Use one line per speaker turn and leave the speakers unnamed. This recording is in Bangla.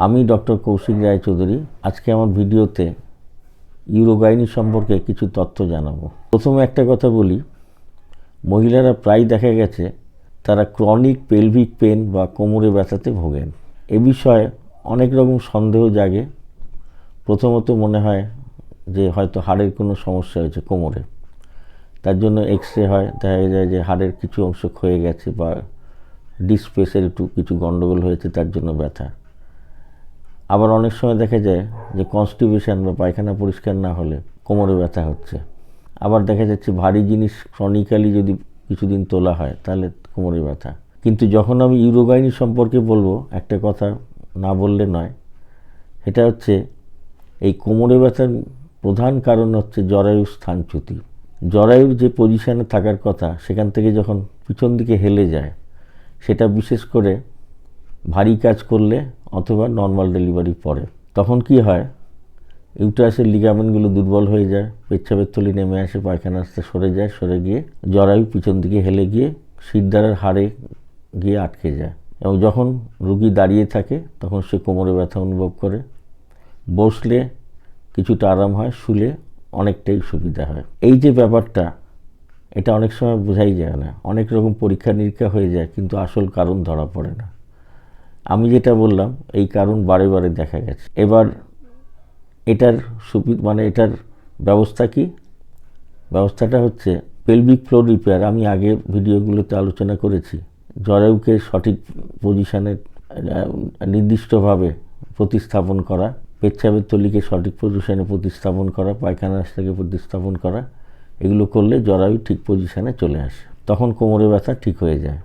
আমি ডক্টর কৌশিক রায়চৌধুরী। আজকে আমার ভিডিওতে ইউরোগাইনি সম্পর্কে কিছু তথ্য জানাবো। প্রথমে একটা কথা বলি, মহিলারা প্রায় দেখা গেছে তারা ক্রনিক পেলভিক পেন বা কোমরে ব্যথাতে ভোগেন। এ বিষয়ে অনেক রকম সন্দেহ জাগে। প্রথমত মনে হয় যে হয়তো হাড়ের কোনো সমস্যা হয়েছে কোমরে, তার জন্য এক্সরে হয়, দেখা যায় যে হাড়ের কিছু অংশ ক্ষয়ে গেছে বা ডিস্ক স্পেসের একটু কিছু গণ্ডগোল হয়েছে, তার জন্য ব্যথা। আবার অনেক সময় দেখা যায় যে কনস্টিপেশন বা পায়খানা পরিষ্কার না হলে কোমরে ব্যথা হচ্ছে। আবার দেখা যাচ্ছে ভারী জিনিস ক্রনিক্যালি যদি কিছুদিন তোলা হয় তাহলে কোমরে ব্যথা। কিন্তু যখন আমি ইউরোগাইনি সম্পর্কে বলবো, একটা কথা না বললে নয়, এটা হচ্ছে এই কোমরে ব্যথার প্রধান কারণ হচ্ছে জরায়ুর স্থানচ্যুতি। জরায়ুর যে পজিশানে থাকার কথা সেখান থেকে যখন পিছন দিকে হেলে যায়, সেটা বিশেষ করে ভারী কাজ করলে অথবা নর্মাল ডেলিভারির পরে, তখন কি হয়, ইউটারাসের লিগামেন্টগুলো দুর্বল হয়ে যায়, পেচ্ছাবের থলি নেমে আসে, পায়খানা রাস্তা সরে যায়, সরে গিয়ে জরায়ু পিছন দিকে হেলে গিয়ে শিরদাঁড়ার হাড়ে গিয়ে আটকে যায়। এবং যখন রুগী দাঁড়িয়ে থাকে তখন সে কোমরে ব্যথা অনুভব করে। বসলে কিছুটা আরাম হয়, শুলে অনেকটাই সুবিধা হয়। এই যে ব্যাপারটা, এটা অনেক সময় বোঝাই যায় না। অনেক রকম পরীক্ষা নিরীক্ষা হয়ে যায়, কিন্তু আসল কারণ ধরা পড়ে না। আমি যেটা বললাম, এই কারণ বারে বারে দেখা গেছে। এবার এটার এটার ব্যবস্থা কি? ব্যবস্থাটা হচ্ছে পেলভিক ফ্লোর রিপেয়ার। আমি আগে ভিডিওগুলোতে আলোচনা করেছি। জরায়ুকে সঠিক পজিশানে নির্দিষ্টভাবে প্রতিস্থাপন করা, পেচ্ছাবের থলিকে সঠিক পজিশানে প্রতিস্থাপন করা, পায়খানা রাস্তাকে প্রতিস্থাপন করা, এগুলো করলে জরায়ু ঠিক পজিশানে চলে আসে, তখন কোমরে ব্যথা ঠিক হয়ে যায়।